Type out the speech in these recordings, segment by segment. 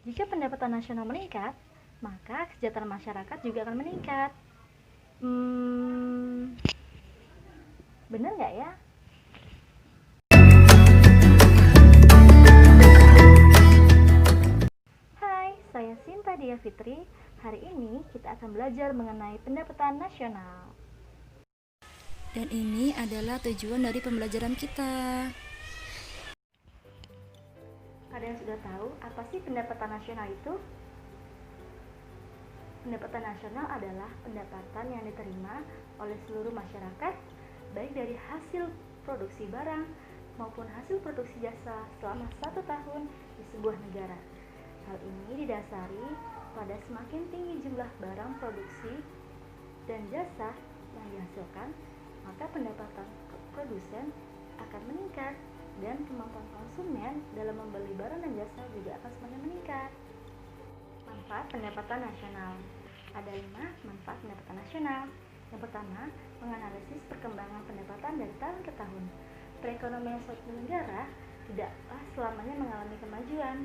Jika pendapatan nasional meningkat, maka kesejahteraan masyarakat juga akan meningkat. Bener nggak ya? Hai, saya Sinta Dia Fitri. Hari ini kita akan belajar mengenai pendapatan nasional. Dan ini adalah tujuan dari pembelajaran kita. Ada yang sudah tahu apa sih pendapatan nasional itu? Pendapatan nasional adalah pendapatan yang diterima oleh seluruh masyarakat, baik dari hasil produksi barang maupun hasil produksi jasa selama 1 tahun di sebuah negara. Hal ini didasari pada semakin tinggi jumlah barang produksi dan jasa yang dihasilkan, maka pendapatan produsen akan meningkat dan kemampuan konsumen dalam membeli barang dan jasa juga akan semakin meningkat. Manfaat pendapatan nasional. Ada 5 manfaat pendapatan nasional. Yang pertama, menganalisis perkembangan pendapatan dari tahun ke tahun. Perekonomian suatu negara tidaklah selamanya mengalami kemajuan.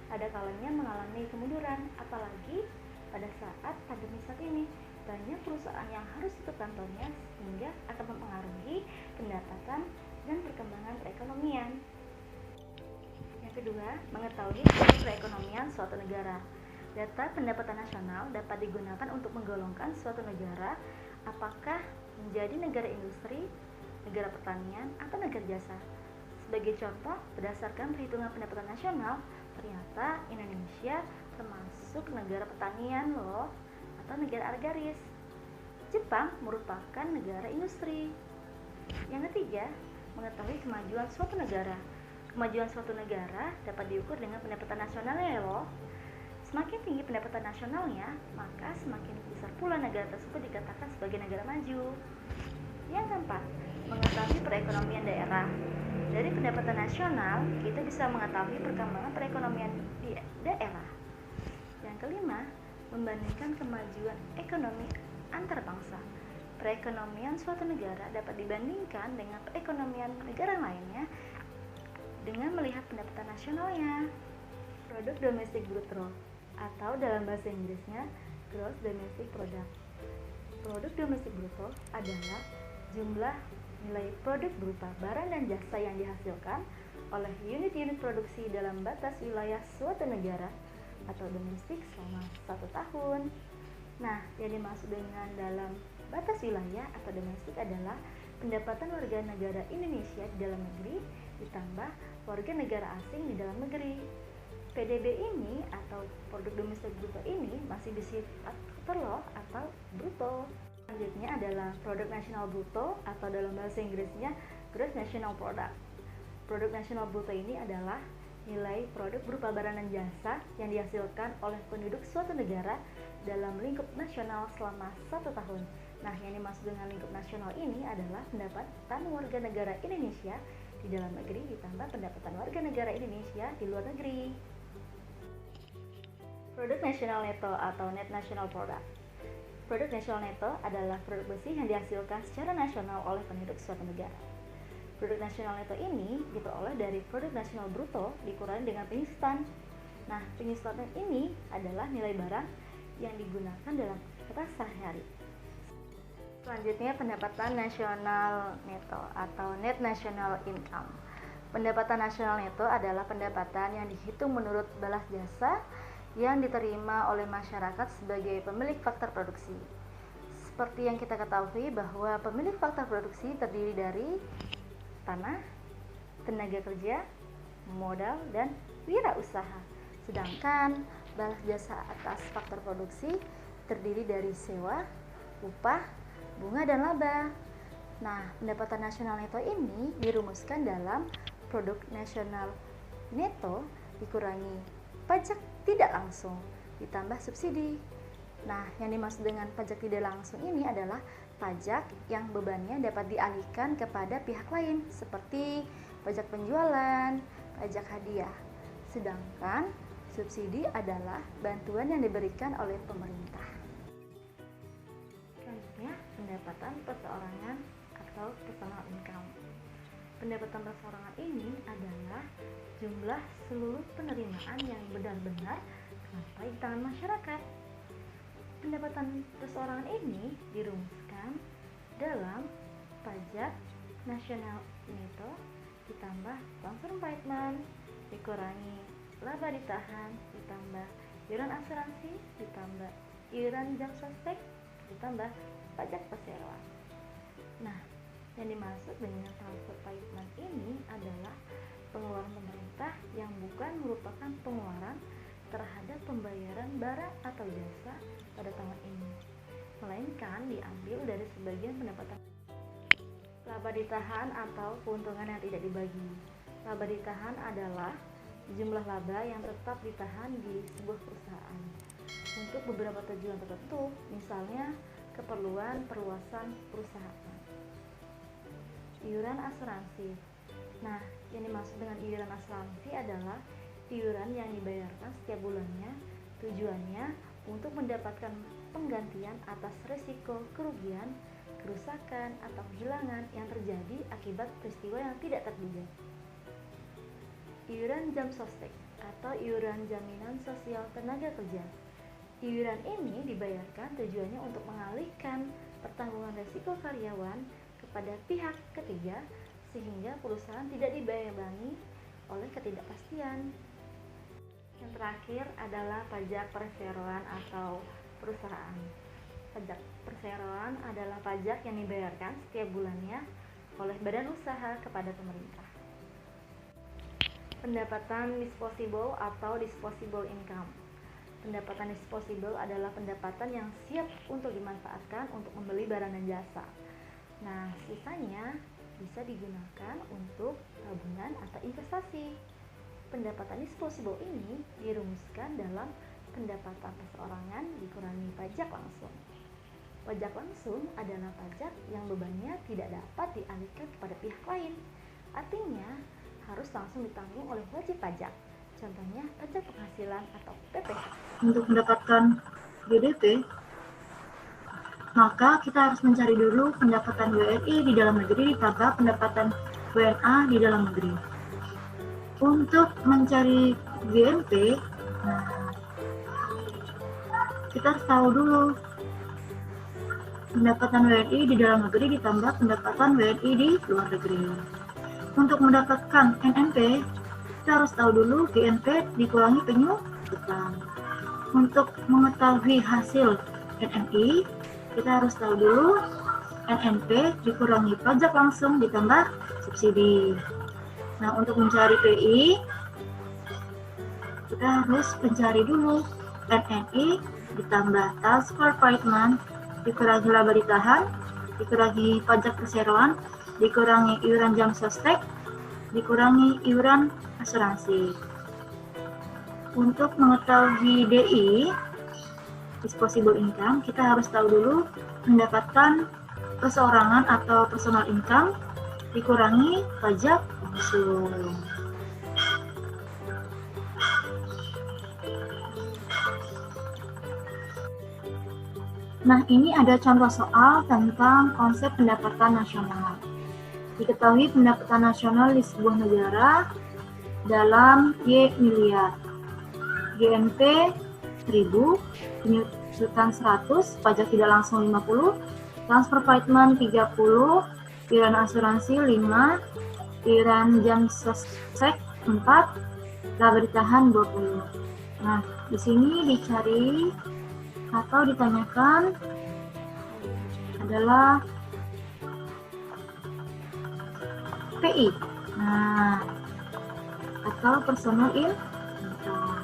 Ada kalanya mengalami kemunduran, apalagi pada saat pandemi saat ini. Banyak perusahaan yang harus tutup kantornya sehingga akan mempengaruhi pendapatan dan perkembangan perekonomian. Yang kedua, mengetahui perekonomian suatu negara. Data pendapatan nasional dapat digunakan untuk menggolongkan suatu negara apakah menjadi negara industri, negara pertanian, atau negara jasa. Sebagai contoh, berdasarkan perhitungan pendapatan nasional, ternyata Indonesia termasuk negara pertanian loh, atau negara agraris. Jepang merupakan negara industri. Yang ketiga, mengetahui kemajuan suatu negara. Kemajuan suatu negara dapat diukur dengan pendapatan nasionalnya ya loh. Semakin tinggi pendapatan nasionalnya, maka semakin besar pula negara tersebut dikatakan sebagai negara maju. Yang keempat, mengetahui perekonomian daerah. Dari pendapatan nasional, kita bisa mengetahui perkembangan perekonomian di daerah. Yang kelima, membandingkan kemajuan ekonomi antar bangsa. Perekonomian suatu negara dapat dibandingkan dengan perekonomian negara lainnya dengan melihat pendapatan nasionalnya. Produk domestik bruto atau dalam bahasa Inggrisnya gross domestic product. Produk domestik bruto adalah jumlah nilai produk berupa barang dan jasa yang dihasilkan oleh unit-unit produksi dalam batas wilayah suatu negara atau domestik selama 1 tahun. Nah, yang dimaksud dengan dalam batas wilayah atau domestik adalah pendapatan warga negara Indonesia di dalam negeri ditambah warga negara asing di dalam negeri. PDB ini atau produk domestik bruto ini masih bersifat total atau bruto. Selanjutnya adalah produk nasional bruto atau dalam bahasa Inggrisnya gross national product. Produk nasional bruto ini adalah nilai produk berupa barang dan jasa yang dihasilkan oleh penduduk suatu negara dalam lingkup nasional selama 1 tahun. Nah, yang dimaksud dengan lingkup nasional ini adalah pendapatan warga negara Indonesia di dalam negeri ditambah pendapatan warga negara Indonesia di luar negeri. Produk nasional neto atau net national product. Produk nasional neto adalah produk bersih yang dihasilkan secara nasional oleh penduduk suatu negara. Produk nasional neto ini diperoleh dari produk nasional bruto dikurangi dengan penyusutan. Nah, penyusutan ini adalah nilai barang yang digunakan dalam aktivitas sehari-hari. Selanjutnya, pendapatan nasional neto atau net national income. Pendapatan nasional neto adalah pendapatan yang dihitung menurut balas jasa yang diterima oleh masyarakat sebagai pemilik faktor produksi. Seperti yang kita ketahui bahwa pemilik faktor produksi terdiri dari tanah, tenaga kerja, modal, dan wirausaha. Sedangkan balas jasa atas faktor produksi terdiri dari sewa, upah, bunga, dan laba. Nah, pendapatan nasional neto ini dirumuskan dalam produk nasional neto dikurangi pajak tidak langsung ditambah subsidi. Nah, yang dimaksud dengan pajak tidak langsung ini adalah pajak yang bebannya dapat dialihkan kepada pihak lain seperti pajak penjualan, pajak hadiah. Sedangkan subsidi adalah bantuan yang diberikan oleh pemerintah. Selanjutnya, pendapatan perseorangan atau personal income. Pendapatan perseorangan ini adalah jumlah seluruh penerimaan yang benar-benar sampai di tangan masyarakat. Pendapatan perseorangan ini dirumuskan dalam pajak nasional neto ditambah transfer payment dikurangi laba ditahan ditambah iuran asuransi ditambah iuran jam sostek ditambah pajak perseroan. Nah, yang dimaksud dengan transfer payment ini adalah pengeluaran pemerintah yang bukan merupakan pengeluaran terhadap pembayaran barang atau jasa pada tahun ini, melainkan diambil dari sebagian pendapatan. Laba ditahan atau keuntungan yang tidak dibagi. Laba ditahan adalah jumlah laba yang tetap ditahan di sebuah perusahaan untuk beberapa tujuan tertentu, misalnya keperluan perluasan perusahaan. Iuran asuransi. Nah, yang dimaksud dengan iuran asuransi adalah iuran yang dibayarkan setiap bulannya, tujuannya untuk mendapatkan penggantian atas risiko kerugian, kerusakan, atau kehilangan yang terjadi akibat peristiwa yang tidak terduga. Iuran jam sostek atau iuran jaminan sosial tenaga kerja. Iuran ini dibayarkan tujuannya untuk mengalihkan pertanggungan risiko karyawan kepada pihak ketiga sehingga perusahaan tidak dibebangi oleh ketidakpastian. Yang terakhir adalah pajak perseroan atau perusahaan. Pajak perseroan adalah pajak yang dibayarkan setiap bulannya oleh badan usaha kepada pemerintah. Pendapatan disposable atau disposable income. Pendapatan disposable adalah pendapatan yang siap untuk dimanfaatkan untuk membeli barang dan jasa. Nah, sisanya bisa digunakan untuk tabungan atau investasi. Pendapatan disposable ini dirumuskan dalam pendapatan perseorangan dikurangi pajak langsung. Pajak langsung adalah pajak yang bebannya tidak dapat dialihkan kepada pihak lain. Artinya, harus langsung ditanggung oleh wajib pajak. Contohnya, pajak penghasilan atau PPh. Untuk mendapatkan GDP, maka kita harus mencari dulu pendapatan WNI di dalam negeri ditambah pendapatan WNA di dalam negeri. Untuk mencari GNP, kita harus tahu dulu pendapatan WNI di dalam negeri ditambah pendapatan WNI di luar negeri. Untuk mendapatkan NNP, kita harus tahu dulu GNP dikurangi penyumbang. Untuk mengetahui hasil NNI, kita harus tahu dulu NNP dikurangi pajak langsung ditambah subsidi. Nah, untuk mencari PI, kita harus mencari dulu NNI ditambah transfer payment dikurangi laba ditahan, dikurangi pajak perseroan, dikurangi iuran jam sostek, dikurangi iuran asuransi. Untuk mengetahui DI, disposable income, kita harus tahu dulu mendapatkan perseorangan atau personal income dikurangi pajak langsung. Nah, ini ada contoh soal tentang konsep pendapatan nasional. Diketahui pendapatan nasional di sebuah negara dalam Y miliar. GNP 1000, penyusutan 100, pajak tidak langsung 50, transfer payment 30, iuran asuransi 5, iuran jam sostek 4, laba ditahan 20. Nah, di sini dicari atau ditanyakan adalah PI. Nah, atau personal income.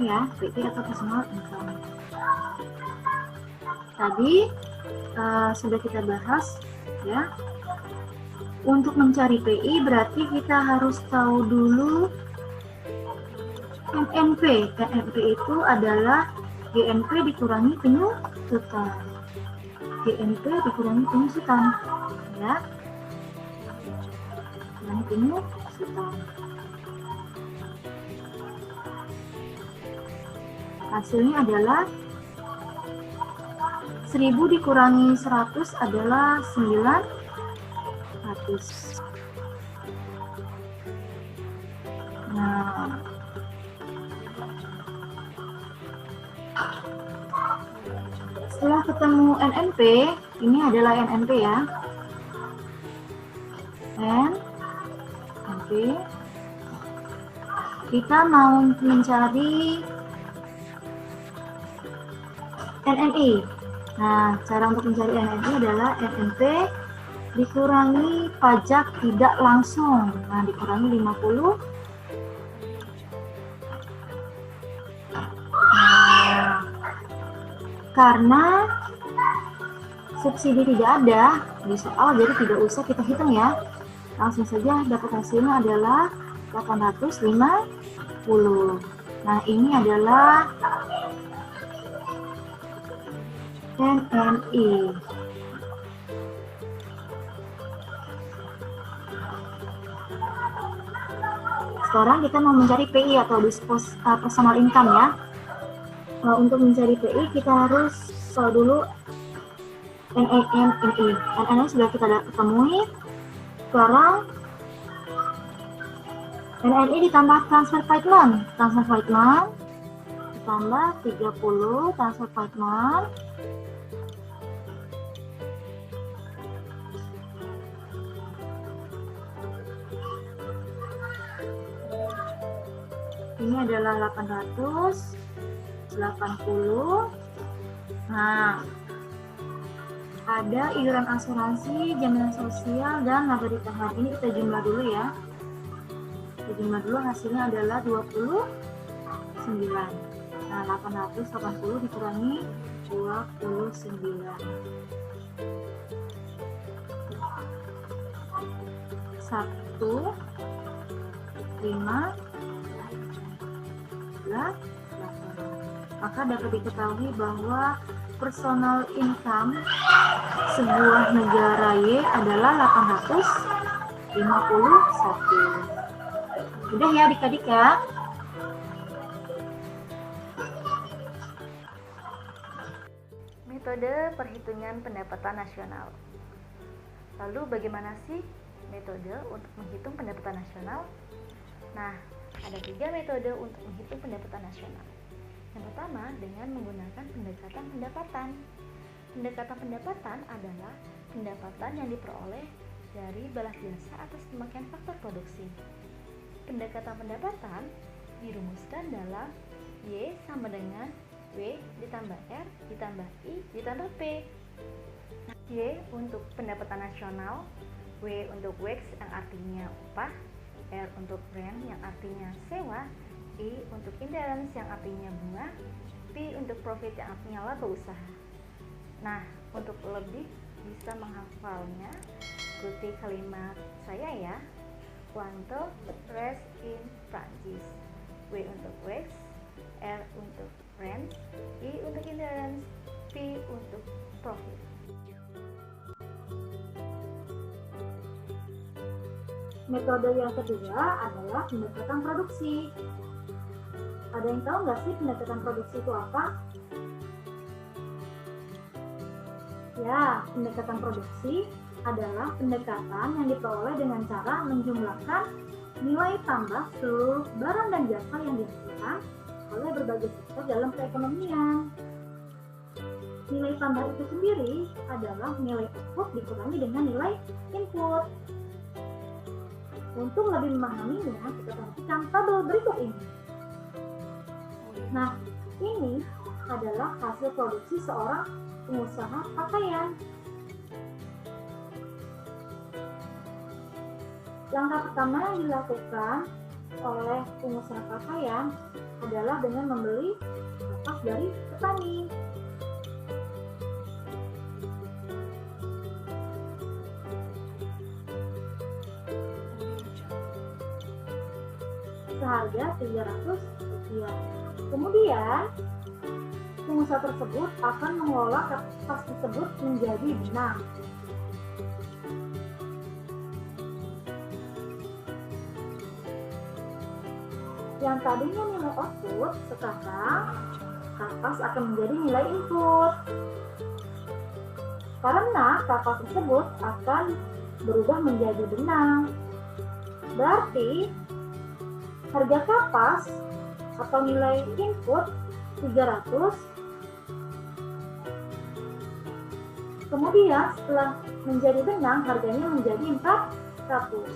Ya, PI atau personal income. Tadi sudah kita bahas ya. Untuk mencari PI berarti kita harus tahu dulu NNP. NNP itu adalah GNP dikurangi penyusutan. GNP dikurangi penyusutan, ya. Kurangi penyusutan. Hasilnya adalah 1000 dikurangi 100 adalah 900. Nah, Setelah ketemu NNP, ini adalah NNP ya. NNP. Kita mau mencari NNI. Nah, cara untuk mencari NNI adalah NNP dikurangi pajak tidak langsung. Nah, dikurangi 50. Nah, karena subsidi tidak ada di soal, jadi tidak usah kita hitung ya. Langsung saja dapat hasilnya adalah 850. Nah, ini adalah NNI. Sekarang kita mau mencari PI atau personal income ya. Untuk mencari PI kita harus dulu NNI. NNI sudah kita temui. Sekarang NNI ditambah transfer payment. Transfer payment ditambah 30 transfer payment. Ini adalah 880. Nah, ada iuran asuransi, jaminan sosial, dan laba ditahan. Ini kita jumlah dulu ya. Kita jumlah dulu, hasilnya adalah 29. Nah, 880 dikurangi 29. 1,5 maka dapat diketahui bahwa personal income sebuah negara Y adalah 851. Udah ya adik-adik ya. Metode perhitungan pendapatan nasional. Lalu bagaimana sih metode untuk menghitung pendapatan nasional? Nah, ada 3 metode untuk menghitung pendapatan nasional. Yang pertama, dengan menggunakan pendekatan pendapatan. Pendekatan pendapatan adalah pendapatan yang diperoleh dari balas jasa atas pemakaian faktor produksi. Pendekatan pendapatan dirumuskan dalam Y sama dengan W ditambah R ditambah I ditambah P. Y untuk pendapatan nasional, W untuk wage yang artinya upah, R untuk rent yang artinya sewa, I untuk independence yang artinya bunga, P untuk profit yang artinya laba usaha. Nah, untuk lebih bisa menghafalnya, ikuti kalimat saya ya. Quanto rest in Prancis. W untuk wage, R untuk rent, I untuk independence, P untuk profit. Metode yang kedua adalah pendekatan produksi. Ada yang tahu nggak sih pendekatan produksi itu apa? Ya, pendekatan produksi adalah pendekatan yang diperoleh dengan cara menjumlahkan nilai tambah seluruh barang dan jasa yang dihasilkan oleh berbagai sektor dalam perekonomian. Nilai tambah itu sendiri adalah nilai output dikurangi dengan nilai input. Untuk lebih memahaminya, kita perhatikan tabel berikut ini. Nah, ini adalah hasil produksi seorang pengusaha pakaian. Langkah pertama yang dilakukan oleh pengusaha pakaian adalah dengan membeli kapas dari petani. Seharga Rp300. Kemudian, pengusaha tersebut akan mengolah kapas tersebut menjadi benang. Yang tadinya nilai output, sekarang kapas akan menjadi nilai input. Karena kapas tersebut akan berubah menjadi benang. Berarti harga kapas atau nilai input 300. Kemudian setelah menjadi benang harganya menjadi 400.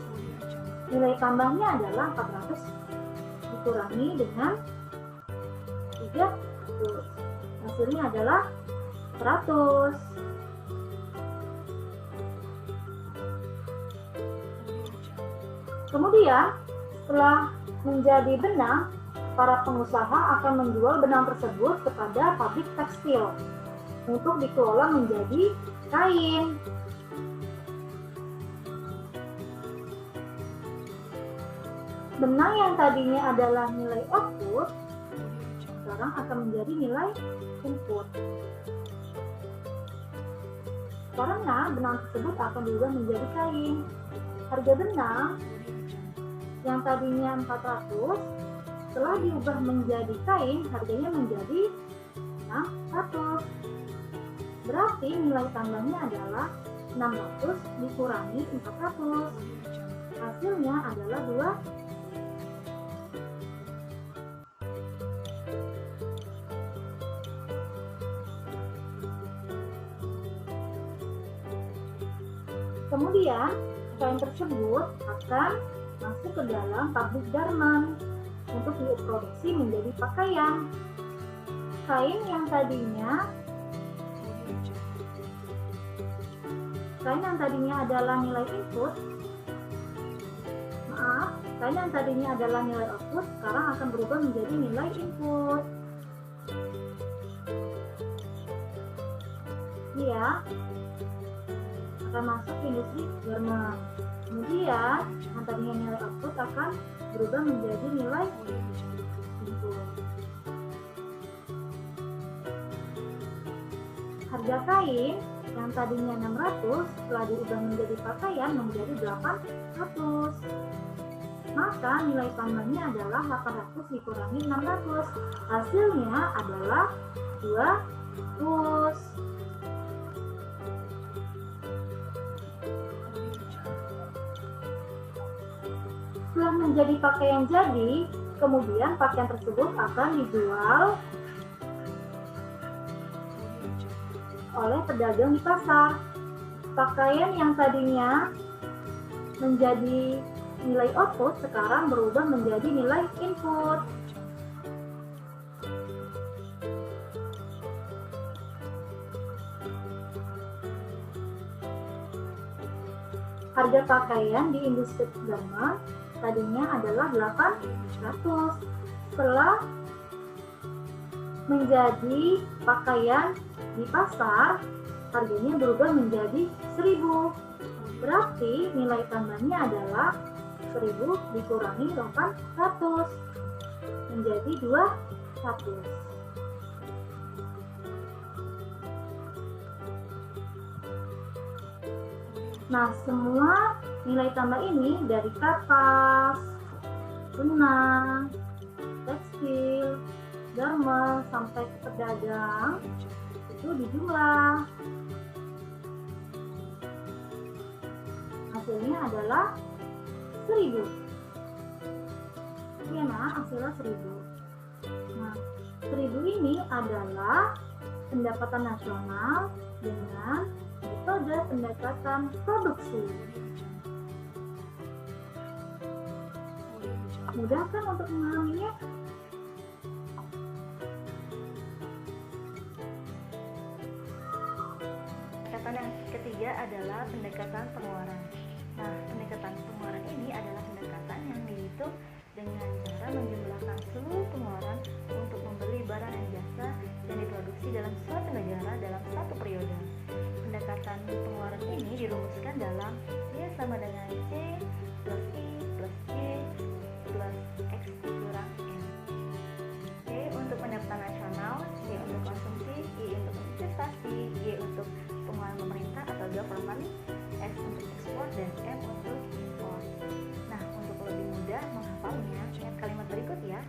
Nilai tambahnya adalah 400 dikurangi dengan 300. Hasilnya adalah 100. Kemudian setelah menjadi benang, para pengusaha akan menjual benang tersebut kepada pabrik tekstil untuk dikelola menjadi kain. Benang yang tadinya adalah nilai output sekarang akan menjadi nilai input. Karena benang tersebut akan diubah menjadi kain. Harga benang yang tadinya 400 setelah diubah menjadi kain harganya menjadi 600. Berarti nilai tambahnya adalah 600 dikurangi 400. Hasilnya adalah 2. Kemudian kain tersebut akan masuk ke dalam pabrik garment untuk diproduksi menjadi pakaian. Kain yang tadinya adalah nilai input, kain yang tadinya adalah nilai output sekarang akan berubah menjadi nilai input. Dia akan masuk ke industri garment. Kemudian yang tadinya nilai output akan berubah menjadi nilai input. Harga kain yang tadinya 600 setelah diubah menjadi pakaian menjadi 800. Maka nilai tambahnya adalah 800 dikurangi 600. Hasilnya adalah 200. Setelah menjadi pakaian jadi, kemudian pakaian tersebut akan dijual oleh pedagang di pasar. Pakaian yang tadinya menjadi nilai output sekarang berubah menjadi nilai input. Harga pakaian di industri garment tadinya adalah 800. Setelah menjadi pakaian di pasar, harganya berubah menjadi 1000. Berarti nilai tambahnya adalah 1000 dikurangi 800 menjadi 200. Nah, semua nilai tambah ini dari kertas, benang, tekstil, garment sampai ke pedagang itu dijumlah. Hasilnya adalah 1000. Ya, nah, hasilnya 1000. Nah, 1000 ini adalah pendapatan nasional dengan metode pendekatan produksi. Mudah kan untuk memahaminya? Pendekatan yang ketiga adalah pendekatan pengeluaran. Nah, pendekatan pengeluaran ini adalah pendekatan yang dihitung dengan cara menjumlahkan seluruh pengeluaran untuk membeli barang dan jasa yang diproduksi dalam suatu negara dalam satu periode. Pendekatan pengeluaran ini dirumuskan dalam Y sama dengan C plus I plus J plus X dikurang N. C untuk pendapatan nasional, C untuk konsumsi, I untuk investasi, G untuk pengeluaran pemerintah atau government, S untuk ekspor, dan M untuk import. Nah, untuk lebih mudah menghafalnya, ingat kalimat berikut ya.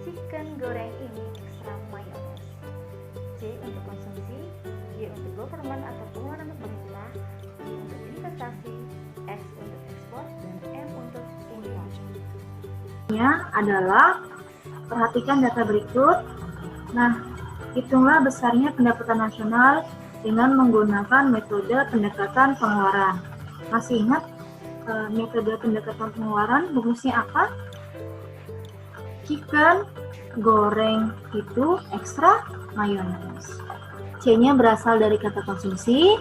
Chicken goreng ini ekstra mayones. C untuk konsumsi, G untuk government atau pengeluaran pemerintah, I untuk investasi, S untuk ekspor, dan M untuk import. Adalah perhatikan data berikut Nah, hitunglah besarnya pendapatan nasional dengan menggunakan metode pendekatan pengeluaran. Masih ingat metode pendekatan pengeluaran rumusnya apa? Chicken goreng itu ekstra mayones. C-nya berasal dari kata konsumsi.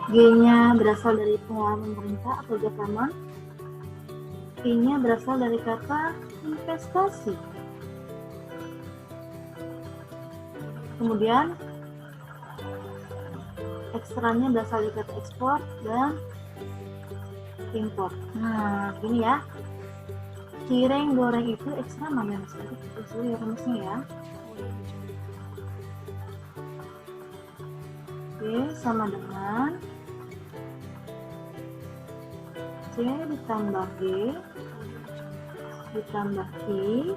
G-nya berasal dari pengeluaran pemerintah atau Gapama. P-nya berasal dari kata investasi. Kemudian ekstranya berasal dari kata ekspor dan impor. Nah, gini ya. Cireng goreng itu ekstra mayones. Itu rumusnya ya. Oke, sama dengan C ditambah G ditambah I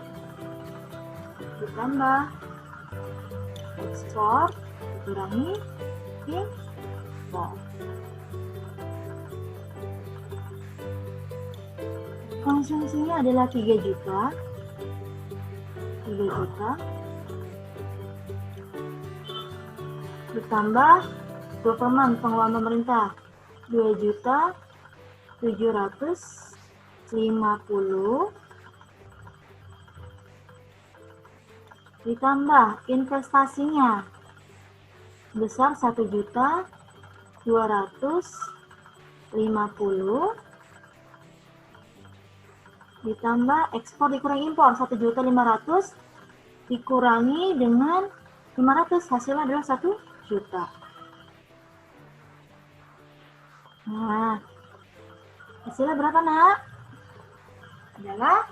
ditambah ekspor dikurangi impor. Konsumsinya adalah 3 juta ditambah pengeluaran pemerintah 2.750.000 ditambah investasinya besar 1.250.000 ditambah ekspor dikurangi impor 1.500.000 dikurangi dengan 500, hasilnya adalah 1 juta. Nah, hasilnya berapa, Nak? Adalah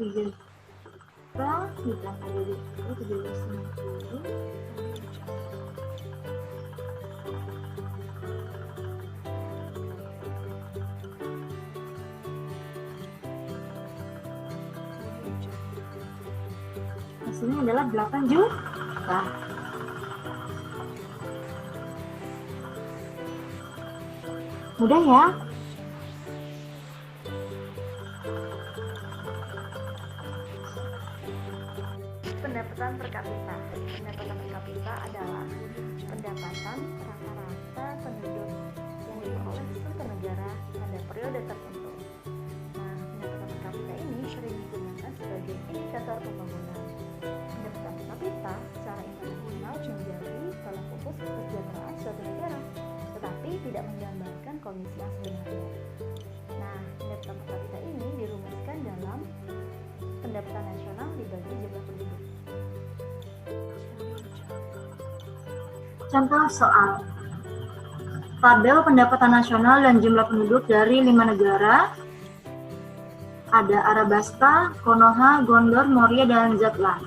tiga juta ditambah 750. Hasilnya adalah 8 juta. Mudah ya? Pendapatan per kapita. Pendapatan per kapita adalah pendapatan rata-rata penduduk yang diperoleh suatu negara pada periode tertentu. Nah, pendapatan per kapita ini sering digunakan sebagai indikator pembangunan. Pendapatan per kapita secara internasional menjadi tolak ukur kesejahteraan suatu negara, tetapi tidak menggambarkan kondisi yang sebenarnya. Nah, pendapatan per kapita ini dirumuskan dalam pendapatan nasional dibagi jumlah penduduk. Contoh soal tabel pendapatan nasional dan jumlah penduduk dari 5 negara. Ada Arabasta, Konoha, Gondor, Moria, dan Zatlan.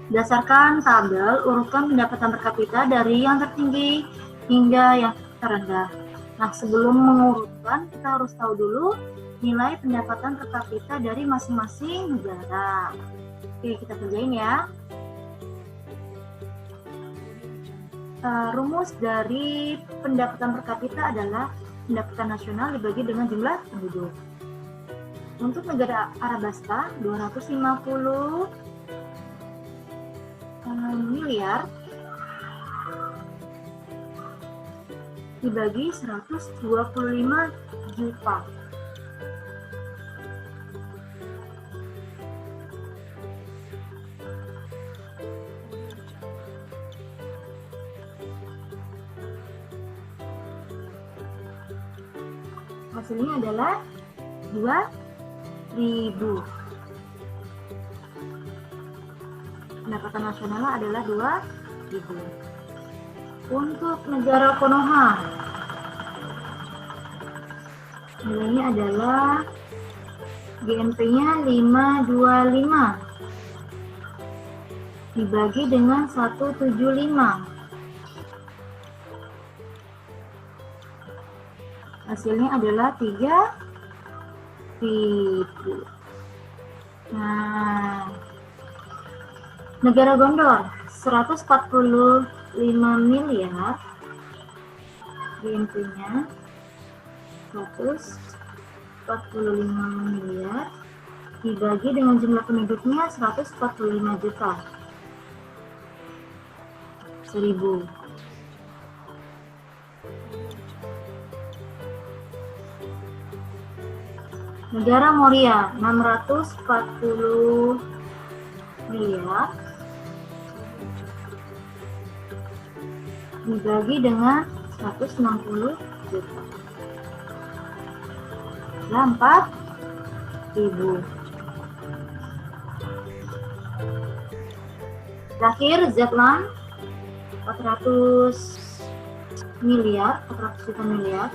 Berdasarkan tabel, urutkan pendapatan per kapita dari yang tertinggi hingga yang terendah. Nah, sebelum mengurutkan, kita harus tahu dulu nilai pendapatan per kapita dari masing-masing negara. Oke, kita kerjain ya. Rumus dari pendapatan per kapita adalah pendapatan nasional dibagi dengan jumlah penduduk. Untuk negara Arabasta 250 miliar dibagi 125 juta. Hasilnya adalah 2.000. Pendapatan nasional adalah 2.000. Untuk negara Konoha, nilainya adalah GNP-nya 525 dibagi dengan 175. Hasilnya adalah 3.000. Nah, Negara Gondor 145 miliar, GNP-nya 145 miliar dibagi dengan jumlah penduduknya 145 juta. 1000. Negara Moria 640 miliar dibagi dengan 160 juta. 4.000. Terakhir Zetland 400 miliar, 400 juta miliar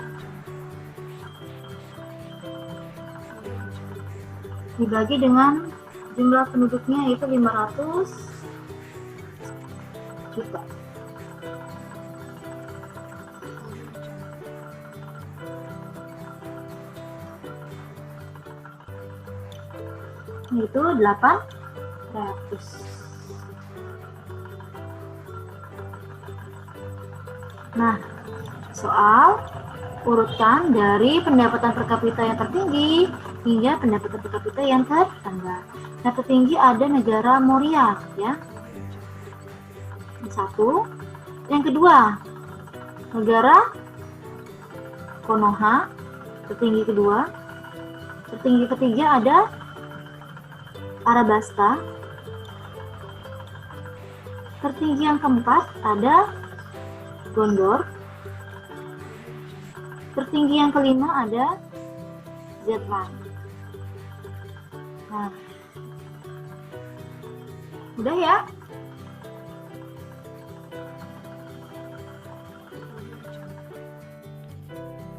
dibagi dengan jumlah penduduknya yaitu 500 juta. Itu 800. Nah, soal urutan dari pendapatan per kapita yang tertinggi hingga pendapatan per kapita yang terrendah. Yang tertinggi ada negara Moria, ya. Yang satu. Yang kedua, negara Konoha, tertinggi kedua. Tertinggi ketiga ada Arabasta. Tertinggi yang keempat ada Gondor. Tertinggi yang kelima ada Zetland. Nah, udah ya?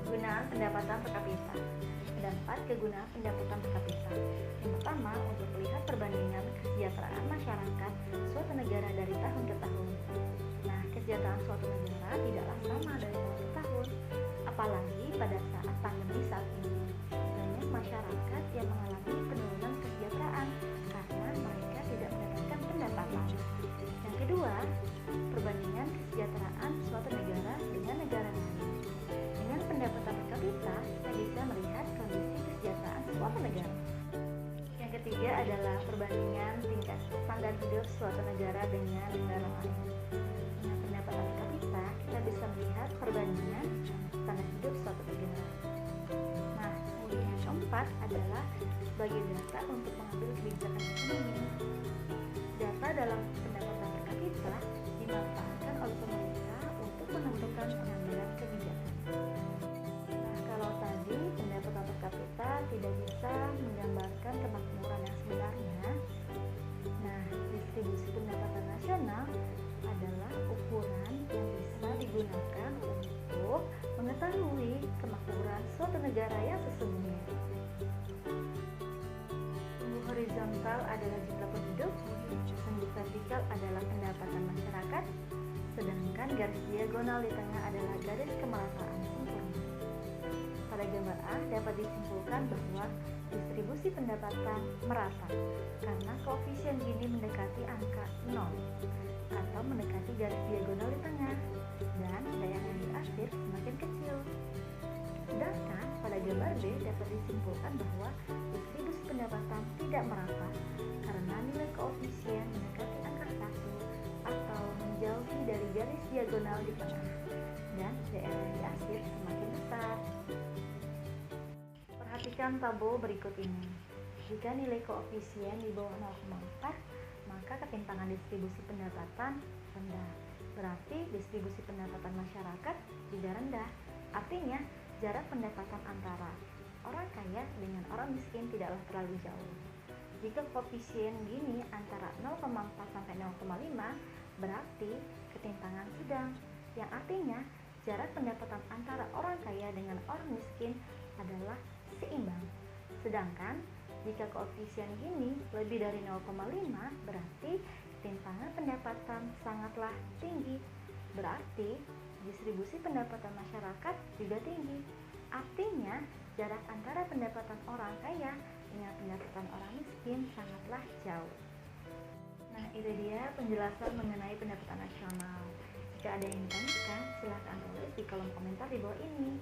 Kegunaan pendapatan per kapita. Ada 4 kegunaan pendapatan per kapita. Yang pertama, untuk melihat perbandingan kesejahteraan masyarakat suatu negara dari tahun ke tahun. Nah, kesejahteraan suatu negara tidaklah sama dari tahun ke tahun, apalagi pada saat pandemi saat ini. Banyak masyarakat yang mengalami penurunan kesejahteraan karena mereka tidak mendapatkan pendapatan. Yang kedua, perbandingan kesejahteraan suatu negara dengan negara lain. Dengan pendapatan per kapita, kita bisa melihat kondisi kesejahteraan suatu negara. Yang ketiga adalah perbandingan tingkat standar hidup suatu negara dengan negara lain. Dengan pendapatan per kapita, kita bisa melihat perbandingan standar hidup suatu negara. Nah, kemudian yang keempat adalah sebagai data untuk mengambil kebijakan ekonomi. Data dalam pendapatan per kapita dimanfaatkan oleh pemerintah untuk menentukan pengambilan kebijakan. Nah, kalau tadi pendapatan per kapita tidak bisa menggambarkan kemakmuran yang sebenarnya, nah, distribusi pendapatan nasional adalah ukuran yang bisa digunakan untuk mengetahui kemakmuran suatu negara yang sesungguhnya. Sumbu horizontal adalah jumlah penduduk, sumbu vertikal adalah pendapatan masyarakat, sedangkan garis diagonal di tengah adalah garis kemerataan sempurna. Pada gambar A dapat disimpulkan bahwa distribusi pendapatan merata karena koefisien Gini mendekati angka 0 atau mendekati garis diagonal di tengah dan daerah yang di akhir semakin kecil. Sedangkan pada gambar B dapat disimpulkan bahwa distribusi pendapatan tidak merata karena nilai koefisien mendekati angka 1 atau menjauhi dari garis diagonal di tengah dan daerah yang di akhir semakin besar. Perhatikan tabel berikut ini. Jika nilai koefisien di bawah 0,4, maka ketimpangan distribusi pendapatan rendah. Berarti distribusi pendapatan masyarakat juga rendah. Artinya, jarak pendapatan antara orang kaya dengan orang miskin tidaklah terlalu jauh. Jika koefisien Gini antara 0,4 sampai 0,5, berarti ketimpangan sedang, yang artinya jarak pendapatan antara orang kaya dengan orang miskin adalah seimbang. Sedangkan jika koefisien Gini lebih dari 0,5, berarti ketimpangan pendapatan sangatlah tinggi. Berarti distribusi pendapatan masyarakat juga tinggi. Artinya jarak antara pendapatan orang kaya dengan pendapatan orang miskin sangatlah jauh. Nah, itu dia penjelasan mengenai pendapatan nasional. Jika ada yang ditanyakan, silahkan tulis di kolom komentar di bawah ini.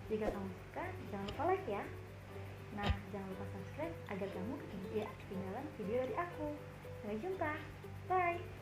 Jika kamu suka, jangan lupa like ya. Nah, jangan lupa subscribe agar kamu tidak ketinggalan video dari aku. Sampai jumpa. Bye.